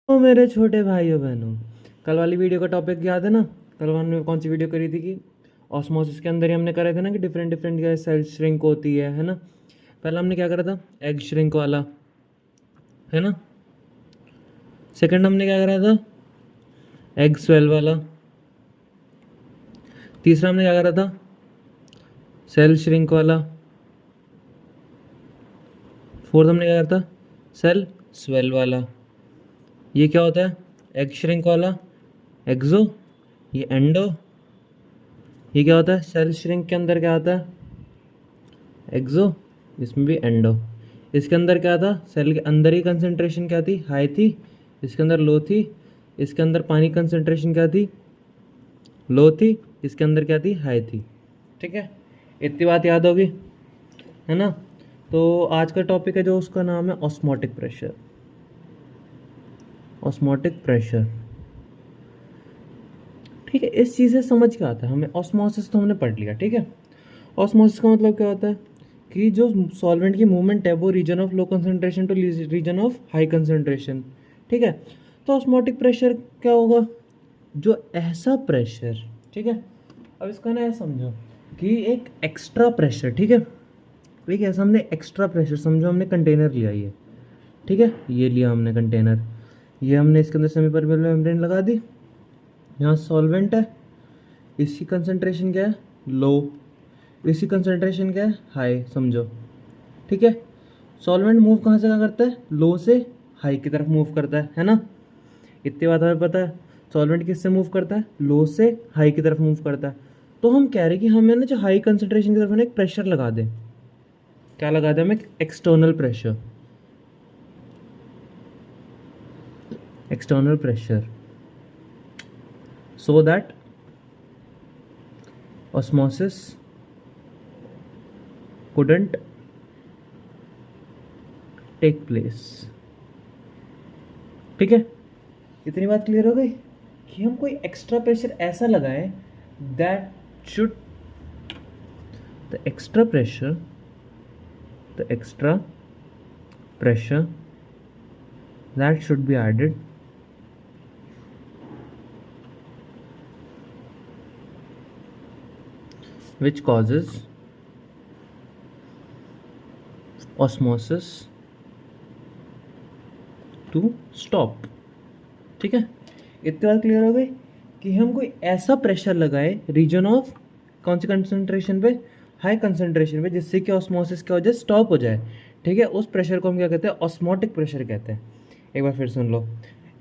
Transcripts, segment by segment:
तो मेरे छोटे भाइयों बहनों, कल वाली वीडियो का टॉपिक याद है ना? कल हमने कौन सी वीडियो करी थी कि ऑस्मोसिस के अंदर ही हमने करे थे ना कि डिफरेंट डिफरेंट क्या सेल श्रिंक होती है ना? पहला हमने क्या करा था? एग श्रिंक वाला, है ना? सेकंड हमने क्या करा था? एग स्वेल वाला। तीसरा हमने क्या करा था? सेल श्रिंक वाला। फोर्थ हमने क्या करा था? सेल स्वेल वाला। ये क्या होता है? एग श्रिंक वाला, एक्सो, ये एंडो। ये क्या होता है? सेल श्रिंक के अंदर क्या आता है? एक्सो, इसमें भी एंडो। इसके अंदर क्या था? सेल के अंदर ही कंसंट्रेशन क्या थी? हाई थी। इसके अंदर लो थी। इसके अंदर पानी कंसंट्रेशन क्या थी? लो थी। इसके अंदर क्या थी? हाई थी। ठीक है, इतनी बात याद होगी, है ना? तो आज का टॉपिक है जो, उसका नाम है ऑस्मोटिक प्रेशर। ऑस्मोटिक प्रेशर, ठीक है। इस चीज़ से समझ क्या आता है हमें? ऑस्मोसिस तो हमने पढ़ लिया, ठीक है। ऑस्मोसिस का मतलब क्या होता है कि जो सॉल्वेंट की मूवमेंट है वो region of low concentration to region of high concentration, ठीक है। तो ऑस्मोटिक प्रेशर क्या होगा? जो ऐसा प्रेशर, ठीक है। अब इसका ना ऐसा समझो कि एक एक्स्ट्रा प्रेशर, ठीक है। एक ऐसा हमने एक्स्ट्रा प्रेशर समझो, हमने कंटेनर लिया ये, ठीक है। ये लिया हमने कंटेनर, ये हमने इसके अंदर सेमी परमेबल मेम्ब्रेन लगा दी। यहाँ सॉल्वेंट है, इसकी कंसंट्रेशन क्या है? लो। इसकी कंसंट्रेशन क्या है? हाई, समझो, ठीक है। सॉल्वेंट मूव कहाँ से कहाँ करता है? लो से हाई की तरफ मूव करता है ना? इतनी बात हमें पता है। सॉल्वेंट किससे मूव करता है? लो से हाई की तरफ मूव करता है। तो हम कह रहे हैं कि हमें ना जो हाई कंसंट्रेशन की तरफ ना एक प्रेशर लगा दें। क्या लगा दें? हमें external pressure. External pressure, so that osmosis couldn't take place, ठीक है। इतनी बात क्लियर हो गई कि हम कोई एक्स्ट्रा प्रेशर ऐसा लगाएं that should, the extra pressure, the extra pressure that should be added which causes osmosis to stop, ठीक है। इतनी बात क्लियर हो गई कि हम कोई ऐसा प्रेशर लगाए रीजन ऑफ कौन सी कंसंट्रेशन पे? हाई कंसंट्रेशन पे, जिससे कि ऑस्मोसिस की वजह स्टॉप हो जाए, ठीक है। उस प्रेशर को हम क्या कहते हैं? ऑस्मोटिक प्रेशर कहते हैं। एक बार फिर सुन लो।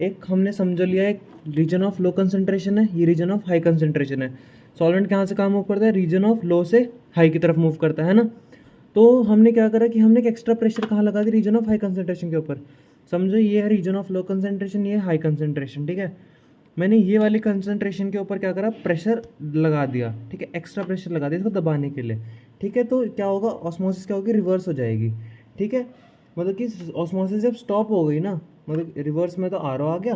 एक हमने समझ लिया, एक रीजन ऑफ लो कंसंट्रेशन है, ये रीजन ऑफ हाई कंसंट्रेशन है। सॉल्वेंट कहाँ से कहाँ मूव करता है? रीजन ऑफ लो से हाई की तरफ मूव करता है ना? तो हमने क्या करा कि हमने एक एक्स्ट्रा प्रेशर कहाँ लगा दिया? रीजन ऑफ हाई कंसंट्रेशन के ऊपर। समझो ये है रीजन ऑफ लो कंसंट्रेशन, ये हाई कंसंट्रेशन, ठीक है। मैंने ये वाली कंसंट्रेशन के ऊपर क्या करा? प्रेशर लगा दिया, ठीक है। एक्स्ट्रा प्रेशर लगा दिया इसको दबाने के लिए, ठीक है। तो क्या होगा? ऑस्मोसिस क्या होगी? रिवर्स हो जाएगी, ठीक है। मतलब कि ऑस्मोसिस जब स्टॉप हो गई ना, मतलब रिवर्स में तो आर आ गया,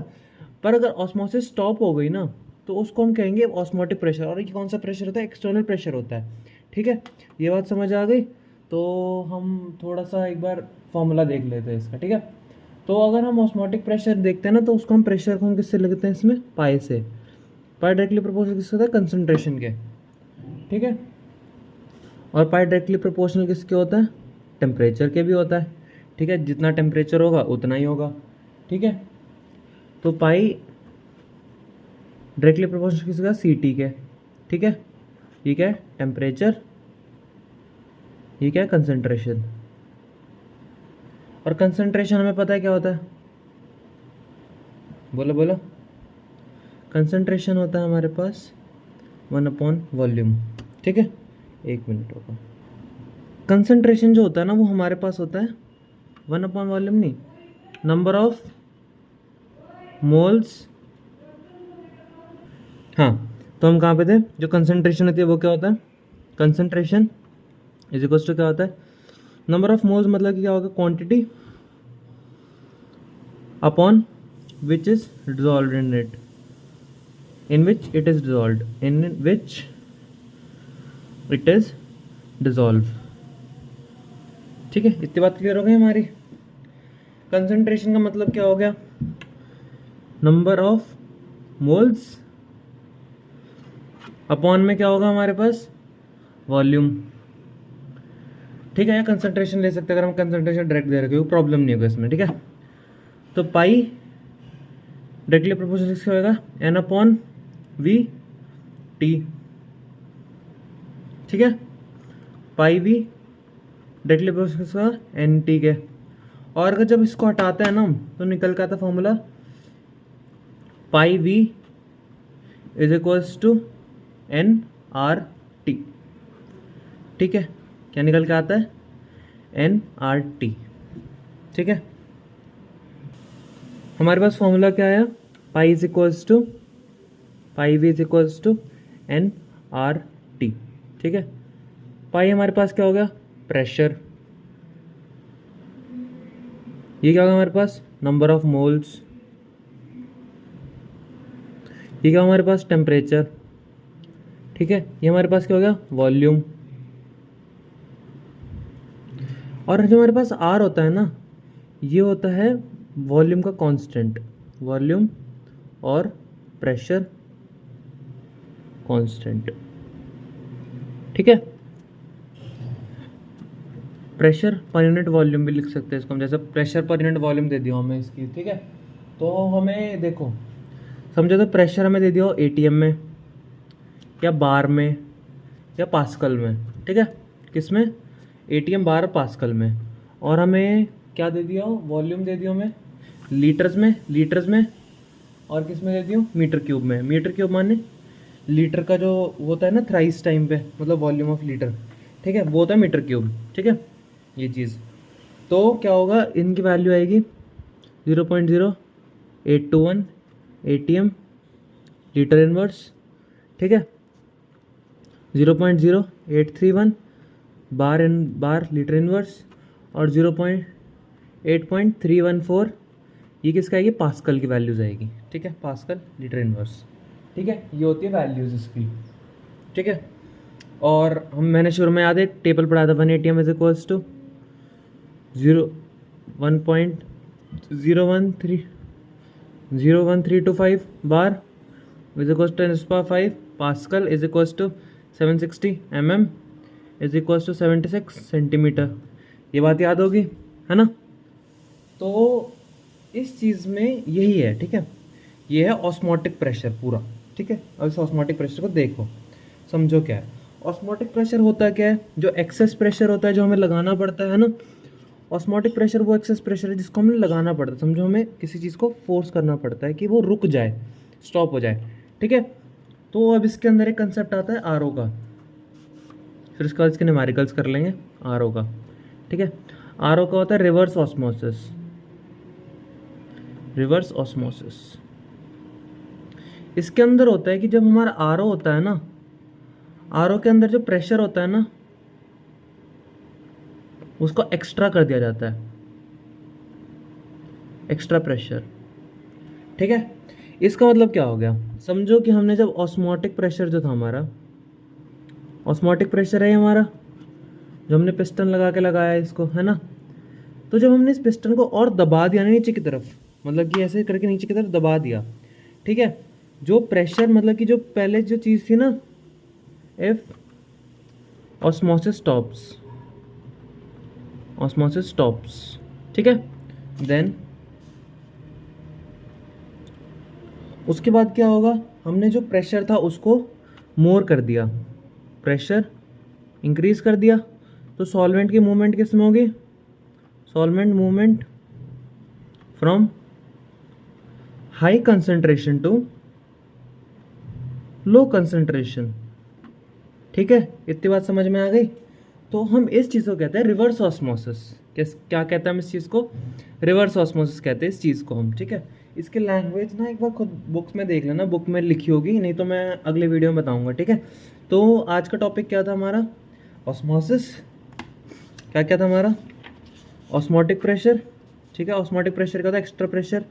पर अगर ऑस्मोसिस स्टॉप हो गई ना तो उसको हम कहेंगे ऑस्मोटिक प्रेशर। और ये कौन सा प्रेशर होता है? एक्सटर्नल प्रेशर होता है, ठीक है। ये बात समझ आ गई? तो हम थोड़ा सा एक बार फॉर्मूला देख लेते हैं इसका, ठीक है। तो अगर हम ऑस्मोटिक प्रेशर देखते हैं ना, तो उसको हम प्रेशर को हम किससे लिखते हैं? इसमें पाई से। पाई डायरेक्टली प्रोपोर्शनल किसके होता है? कंसंट्रेशन के, ठीक है। और पाई डायरेक्टली प्रोपोर्शनल किसके होता है? टेम्परेचर के भी होता है, ठीक है। जितना टेम्परेचर होगा उतना ही होगा, ठीक है। तो पाई डायरेक्टली प्रोपोर्शनल किसका? सी टी के, ठीक है। ये क्या है? टेम्परेचर। ये क्या है? कंसंट्रेशन। और कंसंट्रेशन हमें पता है क्या होता है? बोलो बोलो। कंसंट्रेशन होता है हमारे पास 1/वॉल्यूम, ठीक है। एक मिनट होगा। कंसंट्रेशन जो होता है ना वो हमारे पास होता है 1/वॉल्यूम, नहीं, नंबर ऑफ मोल्स। हाँ, तो हम कहाँ पे थे? जो कंसंट्रेशन होती है वो क्या होता है? कंसंट्रेशन इज इक्वल्स टू क्या होता है? नंबर ऑफ मोल्स, मतलब कि क्या होगा? Quantity upon which is dissolve in it, in which it is dissolve, in which it is dissolve, ठीक है। इतनी बात क्लियर हो गई हमारी। कंसंट्रेशन का मतलब क्या हो गया? नंबर ऑफ मोल्स अपॉन में क्या होगा हमारे पास, वॉल्यूम। ठीक है, या कंसंट्रेशन ले सकते हैं, अगर हम कंसंट्रेशन डायरेक्ट दे रखे हो प्रॉब्लम नहीं होगा इसमें। ठीक है, तो पाई डायरेक्टली प्रोपोर्शनल किसका होगा, एन अपॉन वी टी। ठीक है, पाई वी डायरेक्टली प्रोपोर्शनल किसका, एन टी के। और अगर जब इसको हटाते हैं ना तो निकल के आता formula pi V is equals to n R T. ठीक है, क्या निकल के आता है, एन आर टी। ठीक है, हमारे पास फॉर्मूला क्या आया, pi is equals to pi V is equals to n R T. ठीक है, पाई हमारे पास क्या हो गया, प्रेशर। ये क्या होगा हमारे पास, नंबर ऑफ मोल्स। ये क्या हमारे पास, टेम्परेचर। ठीक है, ये हमारे पास क्या हो गया, वॉल्यूम। और जो हमारे पास आर होता है ना, ये होता है वॉल्यूम का कांस्टेंट, वॉल्यूम और प्रेशर कांस्टेंट। ठीक है, प्रेशर पर यूनिट वॉल्यूम भी लिख सकते हैं इसको हम, जैसे प्रेशर पर यूनिट वॉल्यूम दे दिया हमें इसकी। ठीक है, तो हमें देखो समझो, तो प्रेशर हमें दे दिया हो एटीएम में या बार में या पास्कल में। ठीक है, किस में, एटीएम, बार, पास्कल में। और हमें क्या दे दिया हो, वॉल्यूम दे दिया हमें लीटर्स में और किस में दे दियो, मीटर क्यूब में। मीटर क्यूब माने लीटर का जो होता है ना थ्राइस टाइम पे, मतलब वॉल्यूम ऑफ लीटर। ठीक है, वो होता है मीटर क्यूब। ठीक है, ये चीज़। तो क्या होगा, इनकी वैल्यू आएगी 0.0821 एटीएम लीटर इनवर्स। ठीक है, 0.0831 बार लीटर इनवर्स और 0.8.314 ये किसका आएगी, पास्कल की वैल्यूज आएगी। ठीक है, पास्कल लीटर इनवर्स। ठीक है, ये होती है वैल्यूज इसकी। ठीक है, और मैंने शुरू में याद है टेबल पढ़ा था, 1 ATM is equals to 1.01325 bar is equals to 10⁵ pascal is equals to 760 mm is equals to 76 centimetre. ये बात याद होगी, है ना। तो इस चीज़ में यही है। ठीक है, ये है ऑस्मोटिक प्रेशर पूरा। ठीक है, अब इस ऑस्मोटिक प्रेशर को देखो, समझो क्या है ऑस्मोटिक प्रेशर। होता क्या है, जो एक्सेस प्रेशर होता है जो हमें लगाना पड़ता है ना, ऑस्मोटिक प्रेशर वो एक्सेस प्रेशर है जिसको हमें लगाना पड़ता है। समझो, हमें किसी चीज़ को फोर्स करना पड़ता है कि वो रुक जाए, स्टॉप हो जाए। ठीक है, तो अब इसके अंदर एक कंसेप्ट आता है आरओ का, फिर उसके बाद इसके न्यूमेरिकल्स कर लेंगे आरओ का। ठीक है, आरओ का होता है रिवर्स ऑस्मोसिस। रिवर्स ऑस्मोसिस इसके अंदर होता है कि जब हमारा आरओ होता है ना, आरओ के अंदर जो प्रेशर होता है ना उसको एक्स्ट्रा कर दिया जाता है, एक्स्ट्रा प्रेशर। ठीक है, इसका मतलब क्या हो गया, समझो कि हमने जब ऑस्मोटिक प्रेशर जो था हमारा, ऑस्मोटिक प्रेशर है हमारा जो हमने पिस्टन लगा के लगाया है इसको, है ना। तो जब हमने इस पिस्टन को और दबा दिया नीचे की तरफ, मतलब कि ऐसे करके नीचे की तरफ दबा दिया। ठीक है, जो प्रेशर मतलब कि जो पहले जो चीज़ थी ना, इफ ऑस्मोसिस स्टॉप्स, ठीक है, देन उसके बाद क्या होगा, हमने जो प्रेशर था उसको मोर कर दिया, प्रेशर इंक्रीज कर दिया, तो सॉल्वेंट की मूवमेंट किस में होगी, solvent movement from high concentration to low concentration. ठीक है, इतनी बात समझ में आ गई। तो हम इस चीज़ को कहते हैं रिवर्स ऑस्मोसिस। क्या कहते हैं हम इस चीज़ को, रिवर्स ऑस्मोसिस कहते हैं इस चीज़ को हम। ठीक है, इसके लैंग्वेज ना एक बार खुद बुक्स में देख लेना, बुक में लिखी होगी, नहीं तो मैं अगले वीडियो में बताऊंगा। ठीक है, तो आज का टॉपिक क्या था हमारा, ऑस्मोसिस। क्या था हमारा, ऑस्मोटिक प्रेशर। ठीक है, ऑस्मोटिक प्रेशर का था एक्स्ट्रा प्रेशर।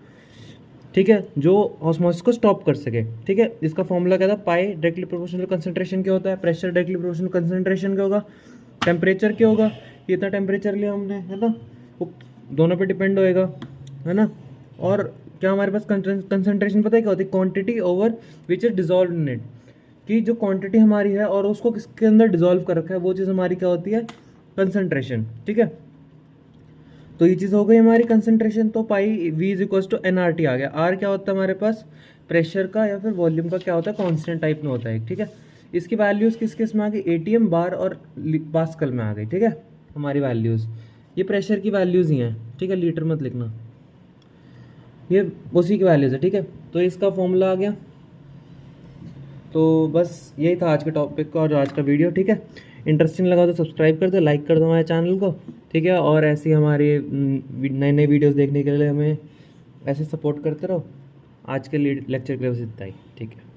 ठीक है, जो ऑस्मोसिस को स्टॉप कर सके। ठीक है, इसका फॉर्मूला क्या था, पाई डायरेक्टली प्रोपोर्शनल कंसंट्रेशन क्या होता है, प्रेशर डायरेक्टली प्रोपोर्शनल कंसंट्रेशन क्या होगा, टेम्परेचर क्या होगा, ये इतना टेम्परेचर लिया हमने, है ना, वो दोनों पे डिपेंड होएगा, है ना। और क्या हमारे पास कंसंट्रेशन पता है क्या होती है? Quantity over which is dissolve in it, कि जो क्वांटिटी हमारी है और उसको किसके अंदर डिजॉल्व कर रखा है वो चीज़ हमारी क्या होती है? कंसंट्रेशन। ठीक है, तो ये चीज़ हो गई हमारी कंसंट्रेशन। तो pi V is equal to NRT आ गया। R क्या होता है हमारे पास? प्रेशर का या फिर वॉल्यूम का क्या होता है? कांस्टेंट टाइप में होता है। ठीक है, इसकी वैल्यूज़ किस किस में आ गई? ATM, बार और पास्कल में आ गई। ठीक है, हमारी वैल्यूज़ ये प्रेशर की वैल्यूज़ ही हैं। ठीक है, लीटर मत लिखना, ये उसी की वैल्यूज़ है। ठीक है, तो इसका फॉर्मूला आ गया। तो बस यही था आज के टॉपिक का और आज का वीडियो। ठीक है, इंटरेस्टिंग लगा तो सब्सक्राइब कर दो, लाइक कर दो हमारे चैनल को। ठीक है, और ऐसी हमारे नए नए वीडियोस देखने के लिए हमें ऐसे सपोर्ट करते रहो। आज के लेक्चर के लिए बस इतना ही। ठीक है।